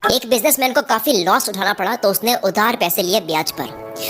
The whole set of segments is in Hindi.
एक बिजनेसमैन को काफी लॉस उठाना पड़ा तो उसने उधार पैसे लिए ब्याज पर,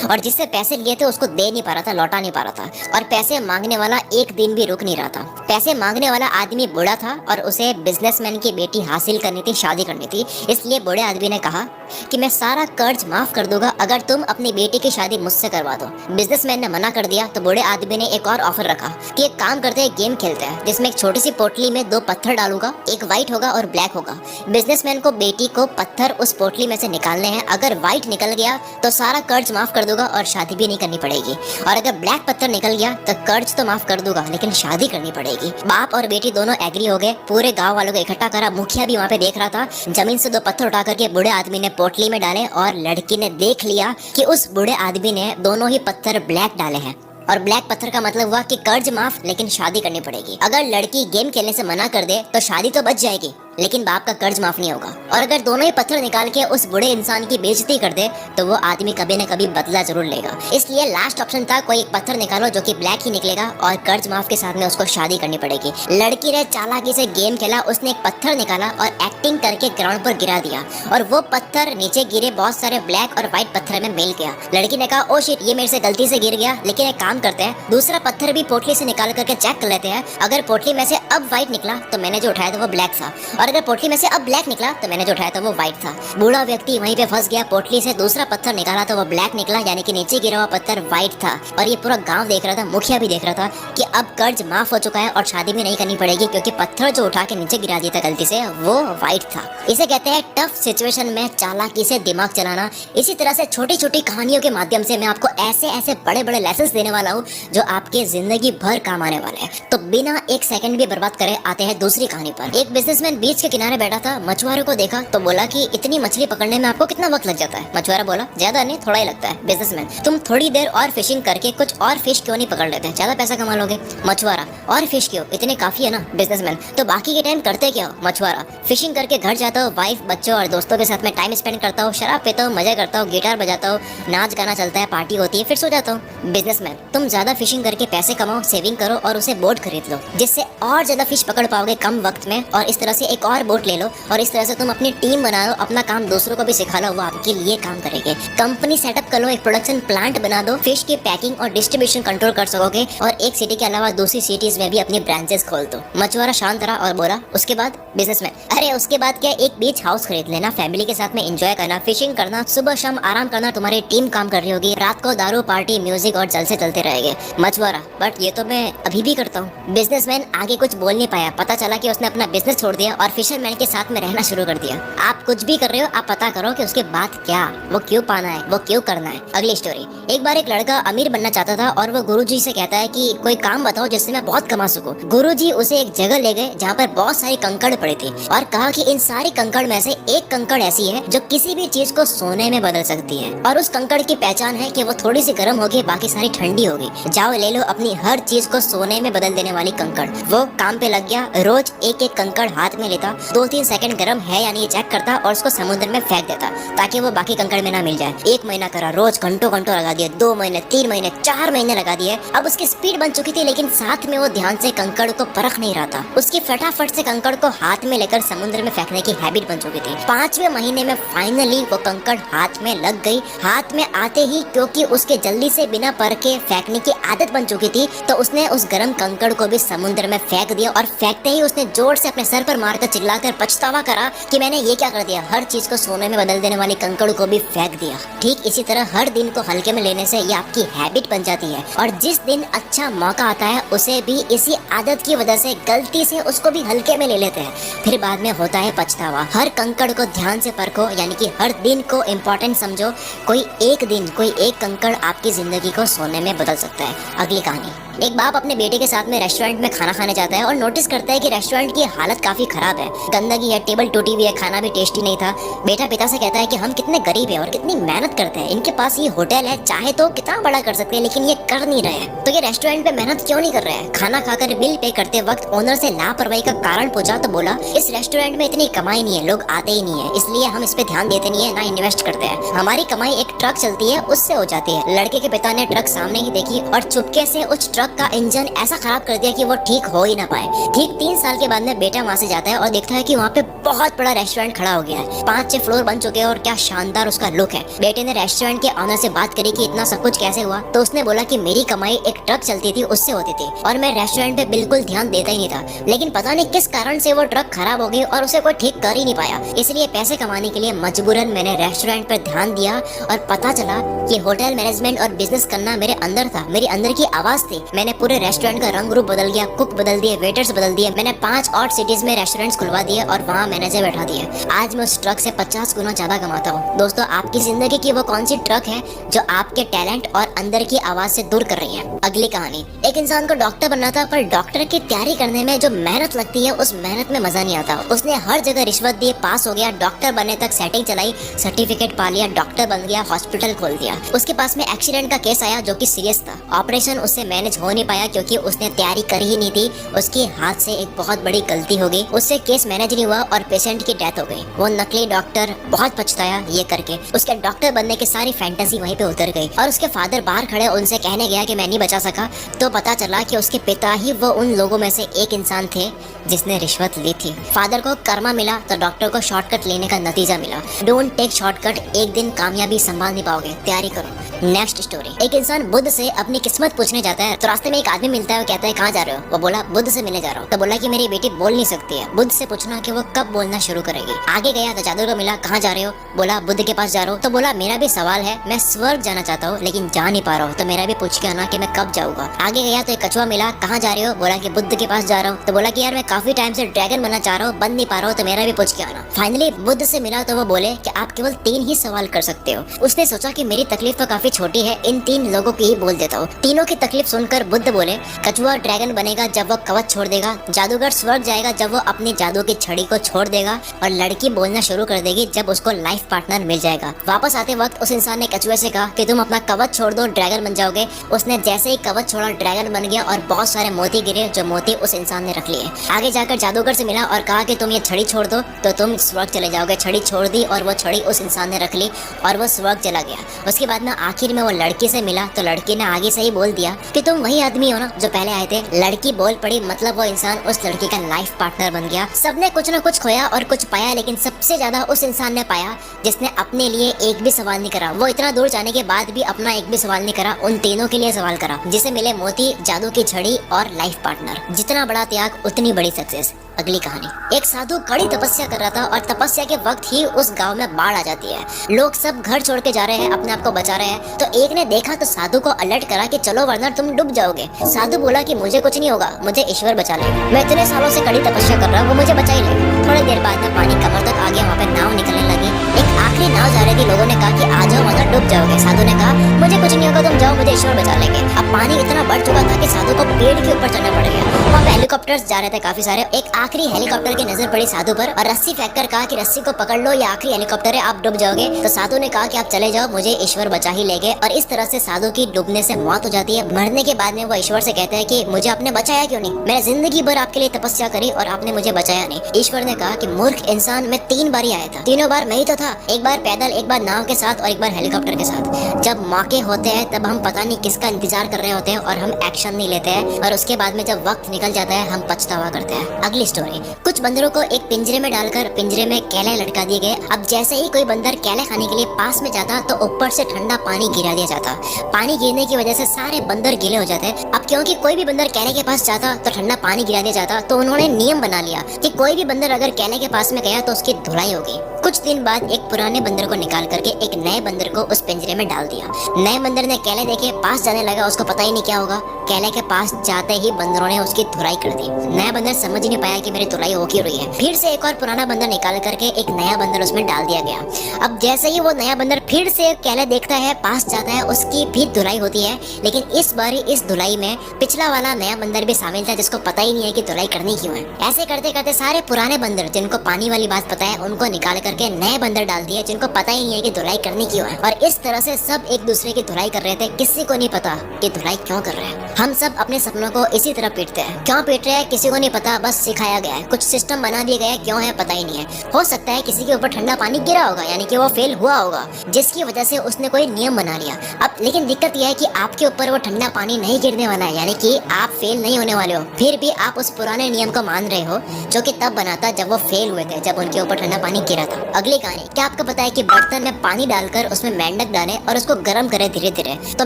और जिससे पैसे लिए थे उसको दे नहीं पा रहा था, लौटा नहीं पा रहा था, और पैसे मांगने वाला एक दिन भी रुक नहीं रहा था। पैसे मांगने वाला आदमी बूढ़ा था और उसे बिजनेसमैन की बेटी हासिल करनी थी, शादी करनी थी। इसलिए बूढ़े आदमी ने कहा कि मैं सारा कर्ज माफ कर दूंगा अगर तुम अपनी बेटी की शादी मुझसे करवा दो। बिजनेसमैन ने मना कर दिया तो बूढ़े आदमी ने एक और ऑफर रखा कि एक काम करते हैं, गेम खेलते हैं जिसमें एक छोटी सी पोटली में 2 पत्थर डालूंगा, एक व्हाइट होगा और ब्लैक होगा। बिजनेसमैन को बेटी को पत्थर उस पोटली में से निकालने हैं। अगर व्हाइट निकल गया तो सारा कर्ज माफ कर दूंगा और शादी भी नहीं करनी पड़ेगी, और अगर ब्लैक पत्थर निकल गया तो कर्ज तो माफ कर दूंगा लेकिन शादी करनी पड़ेगी। बाप और बेटी दोनों एग्री हो गए। पूरे गांव वालों को इकट्ठा करा, मुखिया भी वहाँ पे देख रहा था। जमीन से 2 पत्थर उठा करके बूढ़े आदमी ने पोटली में डाले और लड़की ने देख लिया कि उस बूढ़े आदमी ने दोनों ही पत्थर ब्लैक डाले हैं, और ब्लैक पत्थर का मतलब हुआ कि कर्ज माफ लेकिन शादी करनी पड़ेगी। अगर लड़की गेम खेलने से मना कर दे तो शादी तो बच जाएगी लेकिन बाप का कर्ज माफ नहीं होगा, और अगर दोनों ही पत्थर निकाल के उस बूढ़े इंसान की बेइज्जती कर दे तो वो आदमी कभी न कभी बदला जरूर लेगा। इसलिए लास्ट ऑप्शन था कोई एक पत्थर निकालो जो कि ब्लैक ही निकलेगा और कर्ज माफ के साथ में उसको शादी करनी पड़ेगी। लड़की ने चालाकी से गेम खेला, उसने एक पत्थर निकाला और एक्टिंग करके ग्राउंड पर गिरा दिया, और वो पत्थर नीचे गिरे, बहुत सारे ब्लैक और व्हाइट पत्थर में मिल गया। लड़की ने कहा ओ शिट, ये मेरे से गलती से गिर गया, लेकिन एक काम करते हैं, दूसरा पत्थर भी पोटली से निकाल करके चेक कर लेते हैं। अगर पोटली में से अब व्हाइट निकला तो मैंने जो उठाया था वो ब्लैक था, और अगर पोटली में से अब ब्लैक निकला तो मैंने जो उठाया था वो व्हाइट था। बूढ़ा व्यक्ति वहीं पे फंस गया। पोटली से दूसरा पत्थर निकाला तो वो ब्लैक निकला, यानी कि नीचे गिरा हुआ पत्थर व्हाइट था, और ये पूरा गांव देख रहा था, मुखिया भी देख रहा था कि अब कर्ज माफ हो चुका है और शादी भी नहीं करनी पड़ेगी क्योंकि पत्थर जो उठा के नीचे गिरा दिया था गलती से वो व्हाइट था। इसे कहते हैं टफ सिचुएशन में चालाकी से दिमाग चलाना। इसी तरह से छोटी छोटी कहानियों के माध्यम से मैं आपको ऐसे ऐसे बड़े बड़े लेसन देने वाला हूँ जो आपके जिंदगी भर काम आने वाले हैं। तो बिना एक सेकंड भी बर्बाद करे आते हैं दूसरी कहानी पर। एक बिजनेसमैन बीच के किनारे बैठा था, मछुआरों को देखा तो बोला कि इतनी मछली पकड़ने में आपको कितना वक्त लग जाता है? मछुआरा बोला ज्यादा नहीं, थोड़ा ही लगता है। बिजनेसमैन तुम थोड़ी देर और फिशिंग करके कुछ और फिश क्यों नहीं पकड़ लेते, ज्यादा पैसा कमा लोगे। मछुआरा और फिश क्यों, इतने काफी है ना। बिजनेसमैन तो बाकी के टाइम करते क्या हो? मछुआरा फिशिंग करके घर जाता हूँ, वाइफ बच्चों और दोस्तों के साथ में टाइम स्पेंड करता हूँ, शराब पीता हूँ, मजा करता हूँ, गिटार बजाता हूँ, नाच गाना चलता है, पार्टी होती है, फिर सो जाता हूँ। बिजनेसमैन तुम ज्यादा फिशिंग करके पैसे कमाओ, सेविंग करो और उसे बोट खरीद लो जिससे और ज्यादा फिश पकड़ पाओगे कम वक्त में, और इस तरह से एक और बोट ले लो और इस तरह से तुम अपनी टीम बना लो, अपना काम दूसरों को भी सिखा लो, वो आपके लिए काम करेंगे। कंपनी सेटअप कर लो, एक प्रोडक्शन प्लांट बना दो, फिश की पैकिंग और डिस्ट्रीब्यूशन कंट्रोल कर सकोगे, और एक सिटी के अलावा दूसरी सिटीज में भी अपनी ब्रांचेस खोल दो। मछुआरा शांत रहा और बोला उसके बाद? बिजनेसमैन अरे उसके बाद क्या, एक बीच हाउस खरीद लेना, फैमिली के साथ में एंजॉय करना, फिशिंग करना, सुबह शाम आराम करना, तुम्हारी टीम काम कर रही होगी, रात को दारू पार्टी म्यूजिक और जलसे चलते रहेंगे। मछुआरा बट ये तो मैं अभी भी करता हूँ। बिजनेसमैन आगे कुछ बोल नहीं पाया, पता चला कि उसने अपना बिजनेस छोड़ दिया और फिशरमैन के साथ में रहना शुरू कर दिया। आप कुछ भी कर रहे हो, आप पता करो कि उसके बाद क्या, वो क्यों पाना है, वो क्यों करना है। अगली स्टोरी। एक बार एक लड़का अमीर बनना चाहता था और वो गुरुजी से कहता है कि कोई काम बताओ जिससे मैं बहुत कमा सकूं। गुरुजी उसे एक जगह ले गए जहाँ पर बहुत सारी कंकड़ पड़ी थी और कहा कि इन सारी कंकड़ में से एक कंकड़ ऐसी है जो किसी भी चीज को सोने में बदल सकती है, और उस कंकड़ की पहचान है कि वो थोड़ी सी गर्म होगी, बाकी सारी ठंडी होगी। जाओ ले लो अपनी हर चीज को सोने में बदल देने वाली कंकड़। वो काम पे लग गया, रोज एक एक कंकड़ हाथ में लेता, 2-3 सेकंड गर्म है या नहीं चेक करता और उसको समुद्र में फेंक देता ताकि वो बाकी कंकड़ में ना मिल जाए। 1 महीना करा, रोज घंटों घंटों लगा दिए, 2 महीने, 3 महीने, 4 महीने लगा दिए। अब उसकी स्पीड बन चुकी थी लेकिन साथ में वो ध्यान से कंकड़ को परख नहीं रहा था। उसकी फटाफट से कंकड़ को हाथ में लेकर समुद्र में फेंकने की हैबिट बन चुकी थी। 5वें महीने में फाइनली वो कंकड़ हाथ में लग गई। हाथ में आते ही क्योंकि उसके जल्दी से बिना परखे फेंकने की आदत बन चुकी थी तो उसने उस गर्म कंकड़ को भी समुद्र में फेंक दिया, और फेंकते ही उसने जोर से अपने सर पर मारकर चिल्लाकर पछतावा करा कि मैंने ये क्या कर दिया, हर चीज को सोने में बदल देने वाली कंकड़ को भी फेंक दिया। ठीक इसी तरह हर दिन को हल्के में लेने से ये आपकी हैबिट बन जाती है, और जिस दिन अच्छा मौका आता है उसे भी इसी आदत की वजह से गलती से उसको भी हल्के में ले लेते हैं, फिर बाद में होता है पछतावा। हर कंकड़ को ध्यान से परखो, यानी कि हर दिन को इम्पोर्टेंट समझो। कोई एक दिन, कोई एक कंकड़ आपकी जिंदगी को सोने में बदल सकता है। अगली कहानी। एक बाप अपने बेटे के साथ में रेस्टोरेंट में खाना खाने जाता है और नोटिस करता है कि रेस्टोरेंट की हालत काफी खराब है, गंदगी है, टेबल टूटी हुई है, खाना भी टेस्टी नहीं था। बेटा पिता से कहता है कि हम कितने गरीब हैं और कितनी मेहनत करते हैं, इनके पास ये होटल है, चाहे तो कितना बड़ा कर सकते हैं लेकिन ये कर नहीं रहे हैं, तो ये रेस्टोरेंट पे मेहनत क्यों नहीं कर रहे हैं। खाना खाकर बिल पे करते वक्त ओनर से लापरवाही का कारण पूछा तो बोला इस रेस्टोरेंट में इतनी कमाई नहीं है, लोग आते ही नहीं है, इसलिए हम इस पे ध्यान देते नहीं है, ना इन्वेस्ट करते हैं। हमारी कमाई एक ट्रक चलती है उससे हो जाती है। लड़के के पिता ने ट्रक सामने ही देखी और चुपके से उस ट्रक ट्रक का इंजन ऐसा खराब कर दिया कि वो ठीक हो ही ना पाए। ठीक 3 साल के बाद में बेटा वहाँ से जाता है और देखता है कि वहाँ पे बहुत बड़ा रेस्टोरेंट खड़ा हो गया है, 5-6 फ्लोर बन चुके हैं और क्या शानदार उसका लुक है। बेटे ने रेस्टोरेंट के ऑनर से बात करी कि इतना सब कुछ कैसे हुआ, तो उसने बोला कि मेरी कमाई एक ट्रक चलती थी उससे होती थी और मैं रेस्टोरेंट पे बिल्कुल ध्यान देता ही नहीं था, लेकिन पता नहीं किस कारण से वो ट्रक खराब हो गई और उसे कोई ठीक कर ही नहीं पाया। इसलिए पैसे कमाने के लिए मजबूरन मैंने रेस्टोरेंट पर ध्यान दिया और पता चला कि होटल मैनेजमेंट और बिजनेस करना मेरे अंदर था, मेरी अंदर की आवाज थी। मैंने पूरे रेस्टोरेंट का रंग रूप बदल गया, कुक बदल दिए, वेटर्स बदल दिए। मैंने 5 और सिटीज में रेस्टोरेंट्स खुलवा दिए और वहाँ मैनेजर बैठा दिए। आज मैं उस ट्रक से 50 गुना ज्यादा कमाता हूँ। दोस्तों, आपकी जिंदगी की वो कौन सी ट्रक है जो आपके टैलेंट और अंदर की आवाज से दूर कर रही है? अगली कहानी, एक इंसान को डॉक्टर बनना था, पर डॉक्टर की तैयारी करने में जो मेहनत लगती है उस मेहनत में मजा नहीं आता। उसने हर जगह रिश्वत दी, पास हो गया, डॉक्टर बनने तक सेटिंग चलाई, सर्टिफिकेट पा लिया, डॉक्टर बन गया, हॉस्पिटल खोल दिया। उसके पास में एक्सीडेंट का केस आया जो कि सीरियस था। ऑपरेशन उससे मैनेज हो नहीं पाया क्योंकि उसने तैयारी करी ही नहीं थी। उसके हाथ से एक बहुत बड़ी गलती हो गई, उससे केस मैनेज नहीं हुआ और पेशेंट की डेथ हो गई। वो नकली डॉक्टर बहुत पछताया ये करके। उसके डॉक्टर बनने की सारी फैंटेसी वहीं पे उतर गई और उसके फादर बाहर खड़े उनसे कहने गया कि मैं नहीं बचा सका, तो पता चला कि उसके पिता ही वो उन लोगों में से एक इंसान थे जिसने रिश्वत ली थी। फादर को कर्मा मिला तो डॉक्टर को शॉर्टकट लेने का नतीजा मिला। डोंट टेक शॉर्टकट, एक दिन कामयाबी संभाल नहीं पाओगे, तैयारी करो। नेक्स्ट स्टोरी, एक इंसान बुद्ध से अपनी किस्मत पूछने जाता है तो रास्ते में एक आदमी मिलता है। वो कहता है कहाँ जा रहे हो? वो बोला बुद्ध से मिलने जा रहा हूँ। तो बोला कि मेरी बेटी बोल नहीं सकती है। बुद्ध से पूछना कि वो कब बोलना शुरू करेगी। आगे गया तो जादूगर मिला, कहाँ जा रहे हो? बोला बुद्ध के पास जा रहा हूँ। तो बोला मेरा भी सवाल है, मैं स्वर्ग जाना चाहता हूँ लेकिन जा नहीं पा रहा हूँ, तो मेरा भी पूछ के आना कि मैं कब जाऊंगा। आगे गया तो एक कछुआ मिला, कहाँ जा रहे हो? बोला कि बुद्ध के पास जा रहा हूँ। तो बोला कि यार मैं काफी टाइम से ड्रैगन बनना चाह रहा हूँ, बन नहीं पा रहा हूँ, तो मेरा भी पूछ के आना। फाइनली बुद्ध से मिला तो वो बोले कि आप केवल 3 ही सवाल कर सकते हो। उसने सोचा कि मेरी तकलीफ तो काफी छोटी है, इन 3 लोगों की ही बोल देता हूँ। तीनों की तकलीफ सुनकर बुद्ध बोले, कछुआ ड्रैगन बनेगा जब वो कवच छोड़ देगा, जादूगर स्वर्ग जाएगा जब वो अपनी जादू की छड़ी को छोड़ देगा, और लड़की बोलना शुरू कर देगी जब उसको लाइफ पार्टनर मिल जाएगा। वापस आते वक्त उस इंसान ने कछुए से कहा कि तुम अपना कवच छोड़ दो, ड्रैगन बन जाओगे। उसने जैसे ही कवच छोड़ा, ड्रैगन बन गया और बहुत सारे मोती गिरे जो मोती उस इंसान ने रख लिए। आगे जाकर जादूगर से मिला और कहा कि तुम ये छड़ी छोड़ दो तो तुम स्वर्ग चले जाओगे। छड़ी छोड़ दी और वो छड़ी उस इंसान ने रख ली और वो स्वर्ग चला गया। उसके बाद में आखिर में वो लड़की से मिला तो लड़की ने आगे से ही बोल दिया कि तुम वही आदमी हो ना जो पहले आए थे। लड़की बोल पड़ी, मतलब वो इंसान उस लड़की का लाइफ पार्टनर बन गया। सबने कुछ ना कुछ खोया और कुछ पाया, लेकिन सबसे ज्यादा उस इंसान ने पाया जिसने अपने लिए एक भी सवाल नहीं करा। वो इतना दूर जाने के बाद भी अपना एक भी सवाल नहीं करा, उन तीनों के लिए सवाल करा, जिसे मिले मोती, जादू की छड़ी और लाइफ पार्टनर। जितना बड़ा त्याग उतनी बड़ी सक्सेस। अगली कहानी, एक साधु कड़ी तपस्या कर रहा था और तपस्या के वक्त ही उस गांव में बाढ़ आ जाती है। लोग सब घर छोड़ के जा रहे हैं, अपने आप को बचा रहे हैं। तो एक ने देखा तो साधु को अलर्ट करा कि चलो वरना तुम डूब जाओगे। साधु बोला कि मुझे कुछ नहीं होगा, मुझे ईश्वर बचा लेगा। मैं इतने सालों से कड़ी तपस्या कर रहा हूँ, वो मुझे बचा ही लेगा। थोड़ी देर बाद में पानी कमर तक आ गया, वहाँ पे नाव निकलने लगी। एक आखिरी नाव जा रही थी, लोगों ने कहा कि आ जाओ वरना डूब जाओगे। साधु ने कहा मुझे कुछ नहीं होगा, तुम जाओ, मुझे ईश्वर बचा लेंगे। अब पानी इतना बढ़ चुका था कि साधु को पेड़ के ऊपर चढ़ना पड़ गया। वहाँ पे हेलीकॉप्टर्स जा रहे थे काफी सारे। एक आखिरी हेलीकॉप्टर की नजर पड़ी साधु पर और रस्सी फेंक कर कहा कि रस्सी को पकड़ लो, ये आखिरी हेलीकॉप्टर है, आप डूब जाओगे। तो साधु ने कहा कि आप चले जाओ, मुझे ईश्वर बचा ही लेंगे। और इस तरह से साधु की डूबने से मौत हो जाती है। मरने के बाद में वो ईश्वर से कहते हैं कि मुझे आपने बचाया क्यों नहीं? मैंने जिंदगी भर आपके लिए तपस्या करी और आपने मुझे बचाया नहीं। ईश्वर ने कहा कि मूर्ख इंसान, मैं 3 बार ही आया था, तीनों बार मैं ही तो था। एक बार पैदल, एक बार नाव के साथ और एक बार हेलीकॉप्टर के साथ। जब मौके होते हैं तब हम पता नहीं किसका इंतजार कर रहे होते हैं और हम एक्शन नहीं लेते हैं, और उसके बाद में जब वक्त निकल जाता है हम पछतावा करते हैं। अगली स्टोरी, कुछ बंदरों को एक पिंजरे में डालकर पिंजरे में केले लटका दिए गए। अब जैसे ही कोई बंदर केले खाने के लिए पास में जाता तो ऊपर से ठंडा पानी गिरा दिया जाता। पानी गिरने की वजह से सारे बंदर गीले हो जाते। अब क्योंकि कोई भी बंदर केले के पास जाता तो ठंडा पानी गिरा दिया जाता, तो उन्होंने नियम बना लिया कि कोई भी बंदर अगर केले के पास में गया तो उसकी धुलाई होगी। कुछ दिन बाद एक पुराने बंदर को निकाल करके एक नए बंदर को उस पिंजरे में डाल दिया। नए बंदर ने केले देखे, पास जाने लगा, उसको पता ही नहीं क्या होगा। केले के पास जाते ही बंदरों ने उसकी धुलाई कर दी। नया बंदर समझ ही नहीं पाया कि मेरी धुलाई हो क्यों रही है। फिर से एक और पुराना बंदर निकाल करके एक नया बंदर उसमें डाल दिया गया। अब जैसे ही वो नया बंदर फिर से केले देखता है, पास जाता है, उसकी भी धुलाई होती है। लेकिन इस बारी इस धुलाई में पिछला वाला नया बंदर भी शामिल था, जिसको पता ही नहीं है कि धुलाई करनी क्यों है। ऐसे करते करते सारे पुराने बंदर जिनको पानी वाली बात पता है उनको निकाल करके नए बंदर डाल दिए जिनको पता ही नहीं है कि धुलाई करनी क्यों है। और इस तरह से सब एक दूसरे की धुलाई कर रहे थे, किसी को नहीं पता कि धुलाई क्यों कर रहे हैं। हम सब अपने सपनों को इसी तरह पीटते हैं। क्यों पीट रहे हैं किसी को नहीं पता, बस सिखाया गया है, कुछ सिस्टम बना दिया गया है, क्यों है पता ही नहीं है। हो सकता है किसी के ऊपर ठंडा पानी गिरा होगा, यानी कि वो फेल हुआ होगा, जिसकी वजह से उसने कोई नियम बना लिया। अब लेकिन दिक्कत यह है कि आपके ऊपर वो ठंडा पानी नहीं गिरने वाला है, यानी कि आप फेल नहीं होने वाले हो। फिर भी आप उस पुराने नियम को मान रहे हो जो कि तब बना था जब वो फेल हुए थे, जब उनके ऊपर ठंडा पानी गिरा था। अगली कहानी, क्या आपको पता है कि बर्तन में पानी डालकर उसमें मेंढक डालें और उसको गर्म करें धीरे धीरे, तो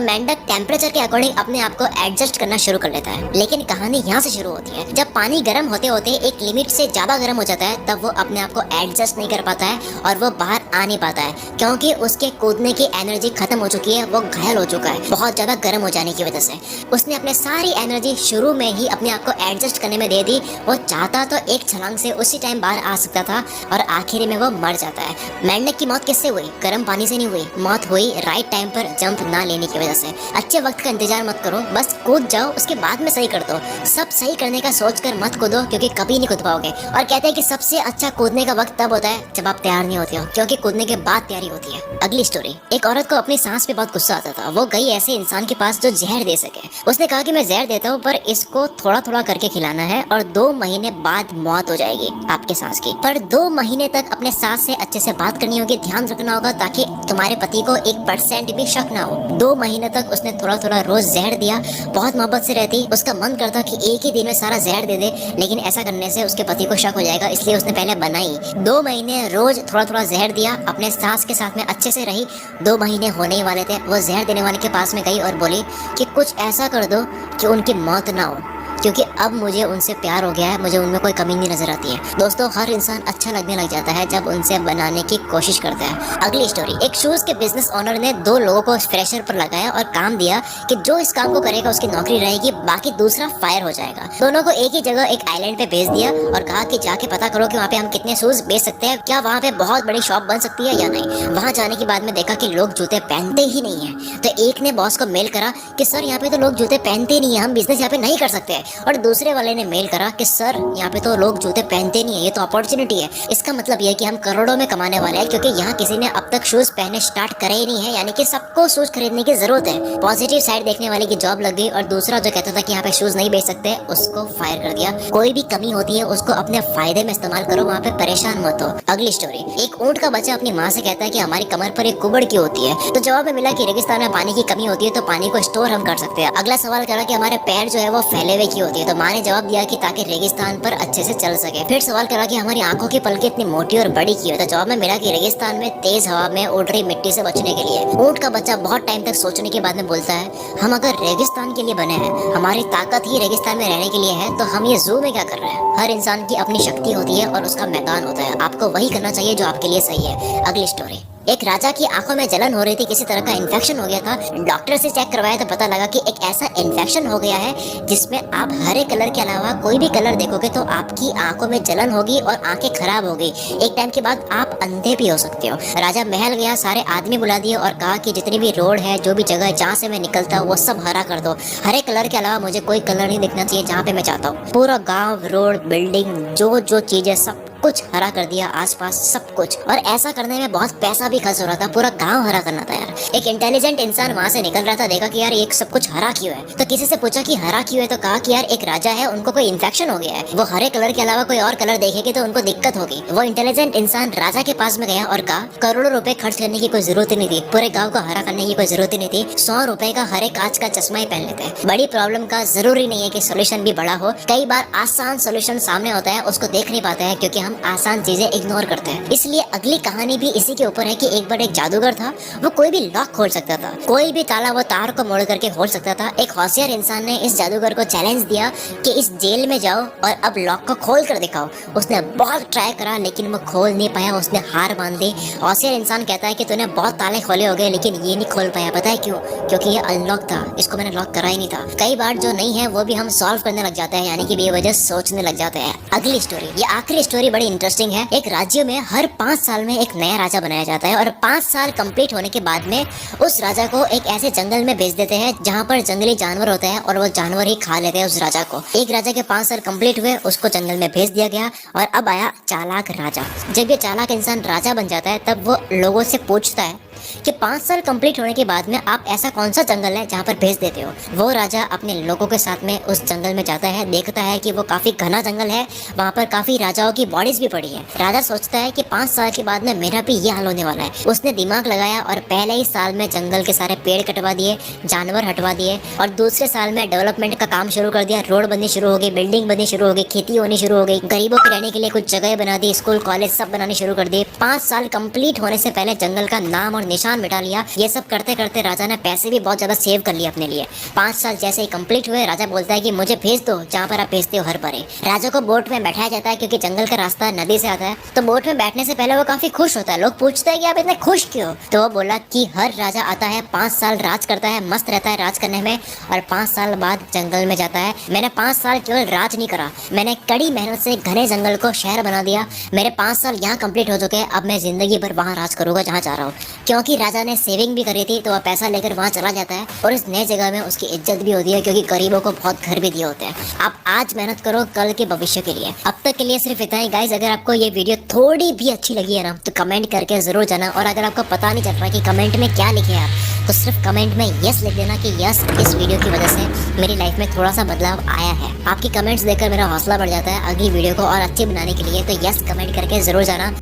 मेंढक टेम्परेचर के अकॉर्डिंग अपने आप को एडजस्ट करना शुरू कर लेता है। लेकिन कहानी यहाँ से शुरू होती है, जब पानी गर्म होते होते एक लिमिट से ज्यादा गर्म हो जाता है तब वो अपने आप को एडजस्ट नहीं कर पाता है और वो बाहर आ नहीं पाता है, क्योंकि उसके कूदने की एनर्जी खत्म हो चुकी है। वो घायल हो चुका है बहुत ज्यादा गर्म हो जाने की वजह से। उसने अपने सारी एनर्जी शुरू में ही अपने आप को एडजस्ट करने में दे दी। वो चाहता तो एक छलांग से उसी टाइम बाहर आ सकता था और आखिर में वो मर जाता है। मेंढक की मौत किससे हुई? गर्म पानी से नहीं हुई, मौत हुई राइट टाइम पर जंप ना लेने की वजह से। अच्छे वक्त का इंतजार मत करो, बस कूद जाओ, उसके बाद में सही कर दो। सब सही करने का सोचकर मत कूदो, क्योंकि कभी नहीं कूद पाओगे। और कहते हैं कि सबसे अच्छा कूदने का वक्त तब होता है जब आप तैयार नहीं होते हो, क्योंकि कूदने के बाद तैयारी होती है। अगली स्टोरी, एक औरत को अपनी सांस पे बहुत गुस्सा आता था। वो गई ऐसे इंसान के पास जो जहर दे सके। उसने कहा कि मैं जहर देता हूँ, पर इसको थोड़ा थोड़ा करके खिलाना है और 2 महीने बाद मौत हो जाएगी आपके सांस की। पर 2 महीने तक अपने सांस से अच्छे से बात करनी होगी, ध्यान रखना होगा ताकि तुम्हारे पति को 1% भी शक ना हो। 2 महीने तक उसने थोड़ा थोड़ा रोज जहर दिया। बहुत मोहब्बत से रहती, उसका मन करता कि एक ही दिन में सारा जहर दे दे, लेकिन ऐसा करने से उसके पति को शक हो जाएगा, इसलिए उसने पहले बनाई। 2 महीने रोज थोड़ा थोड़ा जहर दिया, अपने सास के साथ में अच्छे से रही। 2 महीने होने ही वाले थे। वो जहर देने वाले के पास में गई और बोली कि कुछ ऐसा कर दो कि उनकी मौत ना हो, क्योंकि अब मुझे उनसे प्यार हो गया है, मुझे उनमें कोई कमी नहीं नजर आती है। दोस्तों, हर इंसान अच्छा लगने लग जाता है जब उनसे बनाने की कोशिश करता है। अगली स्टोरी, एक शूज के बिजनेस ओनर ने 2 लोगों को फ्रेशर पर लगाया और काम दिया कि जो इस काम को करेगा उसकी नौकरी रहेगी, बाकी दूसरा फायर हो जाएगा। दोनों को एक ही जगह एक आइलैंड पे भेज दिया और कहा कि जाके पता करो कि वहाँ पे हम कितने शूज बेच सकते हैं, क्या वहाँ पे बहुत बड़ी शॉप बन सकती है या नहीं। वहाँ जाने के बाद में देखा कि लोग जूते पहनते ही नहीं है। तो एक ने बॉस को मेल करा कि सर यहाँ पे तो लोग जूते पहनते ही नहीं है, हम बिजनेस यहाँ पे नहीं कर सकते। और दूसरे वाले ने मेल करा कि सर यहाँ पे तो लोग जूते पहनते नहीं है, ये तो अपॉर्चुनिटी है। इसका मतलब ये है कि हम करोड़ों में कमाने वाले हैं, क्योंकि यहाँ किसी ने अब तक शूज पहनने स्टार्ट करे ही नहीं है, यानी कि सबको शूज खरीदने की जरूरत है। पॉजिटिव साइड देखने वाले की जॉब लग गई और दूसरा जो कहता था कि यहाँ पे शूज नहीं बेच सकते, उसको फायर कर दिया। कोई भी कमी होती है उसको अपने फायदे में इस्तेमाल करो, वहाँ पे परेशान मत हो। अगली स्टोरी, एक ऊंट का बच्चा अपनी माँ से कहता है कि हमारी कमर पर एक कुबड़ क्यों होती है। तो जवाब में मिला कि रेगिस्तान में पानी की कमी होती है, तो पानी को स्टोर हम कर सकते हैं। अगला सवाल करा कि हमारे पैर जो है वो फैले हुए क्यों होती है, तो माँ ने जवाब दिया कि ताकि रेगिस्तान पर अच्छे से चल सके। फिर सवाल करा कि हमारी आंखों की पलकें इतनी मोटी और बड़ी क्यों है, तो जवाब में मिला कि रेगिस्तान में तेज हवा में उड़ रही मिट्टी से बचने के लिए। ऊंट का बच्चा बहुत टाइम तक सोचने के बाद में बोलता है, हम अगर रेगिस्तान के लिए बने हैं, हमारी ताकत ही रेगिस्तान में रहने के लिए है, तो हम ये जू में क्या कर रहे हैं। हर इंसान की अपनी शक्ति होती है और उसका मैदान होता है, आपको वही करना चाहिए जो आपके लिए सही है। अगली स्टोरी, एक राजा की आंखों में जलन हो रही थी, किसी तरह का इन्फेक्शन हो गया था। डॉक्टर से चेक करवाया तो पता लगा कि एक ऐसा इन्फेक्शन हो गया है जिसमें आप हरे कलर के अलावा कोई भी कलर देखोगे तो आपकी आंखों में जलन होगी और आंखें खराब होगी। एक टाइम के बाद आप अंधे भी हो सकते हो। राजा महल गया, सारे आदमी बुला दिए और कहा कि जितनी भी रोड है, जो भी जगह जहाँ से मैं निकलता हूँ, वो सब हरा कर दो। हरे कलर के अलावा मुझे कोई कलर नहीं दिखना चाहिए जहाँ पे मैं चाहता हूँ। पूरा गाँव, रोड, बिल्डिंग, जो चीजें सब कुछ हरा कर दिया, आसपास सब कुछ। और ऐसा करने में बहुत पैसा भी खर्च हो रहा था, पूरा गांव हरा करना था यार। एक इंटेलिजेंट इंसान वहां से निकल रहा था, देखा कि यार ये सब कुछ हरा क्यों है, तो किसी से पूछा कि हरा क्यों है, तो कहा कि यार एक राजा है, उनको कोई इन्फेक्शन हो गया है, वो हरे कलर के अलावा कोई और कलर देखेंगे तो उनको दिक्कत होगी। वो इंटेलिजेंट इंसान राजा के पास में गया और कहा करोड़ों रुपए खर्च करने की कोई जरूरत ही नहीं थी, पूरे गाँव को हरा करने की कोई जरूरत ही नहीं थी, 100 रुपए का हरे कांच का चश्मा ही पहन लेते। बड़ी प्रॉब्लम का जरूरी नहीं है कि सोल्यूशन भी बड़ा हो, कई बार आसान सोल्यूशन सामने होता है, उसको देख नहीं पाते हैं क्योंकि हम आसान चीजें इग्नोर करते हैं। इसलिए अगली कहानी भी इसी के ऊपर है कि एक बार एक जादूगर था, वो कोई भी लॉक खोल सकता था, कोई भी ताला वो तार को मोड़ करके खोल सकता था। एक होशियार इंसान ने इस जादूगर को चैलेंज दिया कि इस जेल में जाओ और अब लॉक को खोल कर दिखाओ। उसने बहुत ट्राई करा लेकिन वो खोल नहीं पाया, उसने हार मान दी। होशियार इंसान कहता है कि तूने बहुत ताले खोले हो गए लेकिन ये नहीं खोल पाया, पता है क्यों? क्योंकि ये अनलॉक था, इसको मैंने लॉक करा ही नहीं था। कई बार जो नहीं है वो भी हम सॉल्व करने लग जाते हैं, यानी कि बेवजह सोचने लग जाते हैं। अगली स्टोरी, ये आखिरी स्टोरी बड़ी इंटरेस्टिंग है। एक राज्य में हर 5 साल में एक नया राजा बनाया जाता है और 5 साल कंप्लीट होने के बाद में उस राजा को एक ऐसे जंगल में भेज देते हैं जहाँ पर जंगली जानवर होते हैं और वो जानवर ही खा लेते हैं उस राजा को। एक राजा के 5 साल कंप्लीट हुए, उसको जंगल में भेज दिया गया और अब आया चालाक राजा। जब ये चालाक इंसान राजा बन जाता है तब वो लोगों से पूछता है कि 5 साल कंप्लीट होने के बाद में आप ऐसा कौन सा जंगल है जहाँ पर भेज देते हो। वो राजा अपने लोगों के साथ में उस जंगल में जाता है, देखता है कि वो काफी घना जंगल है, वहाँ पर काफी राजाओं की बॉडीज भी पड़ी है। राजा सोचता है कि 5 साल के बाद में मेरा भी ये हाल होने वाला है। उसने दिमाग लगाया और पहले ही साल में जंगल के सारे पेड़ कटवा दिए, जानवर हटवा दिए और दूसरे साल में डेवलपमेंट का काम शुरू कर दिया। रोड बननी शुरू हो गई, बिल्डिंग बननी शुरू हो गई, खेती होनी शुरू हो गई, गरीबों के रहने के लिए कुछ जगह बना दी, स्कूल कॉलेज सब बनाने शुरू कर दिए। 5 साल कंप्लीट होने से पहले जंगल का नाम और निशान मिटा लिया। ये सब करते करते राजा ने पैसे भी बहुत ज्यादा सेव कर लिए अपने लिए। 5 साल जैसे ही कंप्लीट हुए, राजा बोलता है कि मुझे भेज दो जहाँ पर आप भेजते हो हर परे। राजा को बोट में बैठाया जाता है क्योंकि जंगल का रास्ता नदी से आता है, तो बोट में बैठने से पहले वो काफी खुश होता है। लोग पूछते हैं कि आप इतने खुश क्यों? तो वो बोला कि हर राजा आता है, 5 साल राज करता है, मस्त रहता है राज करने में, और 5 साल बाद जंगल में जाता है। मैंने 5 साल केवल राज नहीं करा, मैंने कड़ी मेहनत से घने जंगल को शहर बना दिया। मेरे 5 साल यहाँ कंप्लीट हो चुके हैं, अब मैं जिंदगी भर वहाँ राज करूंगा जहाँ चाह रहा हूँ। क्योंकि राजा ने सेविंग भी करी थी तो वह पैसा लेकर वहाँ चला जाता है और इस नए जगह में उसकी इज्जत भी होती है क्योंकि गरीबों को बहुत घर भी दिए होते हैं। आप आज मेहनत करो कल के भविष्य के लिए। अब तक के लिए सिर्फ इतना ही गाइस। अगर आपको ये वीडियो थोड़ी भी अच्छी लगी है ना तो कमेंट करके जरूर जाना, और अगर आपको पता नहीं चल रहा कि कमेंट में क्या लिखे आप, तो सिर्फ कमेंट में यस लिख देना कि यस, इस वीडियो की वजह से मेरी लाइफ में थोड़ा सा बदलाव आया है। आपकी कमेंट्स देखकर मेरा हौसला बढ़ जाता है अगली वीडियो को और अच्छी बनाने के लिए। तो यस कमेंट करके जरूर जाना।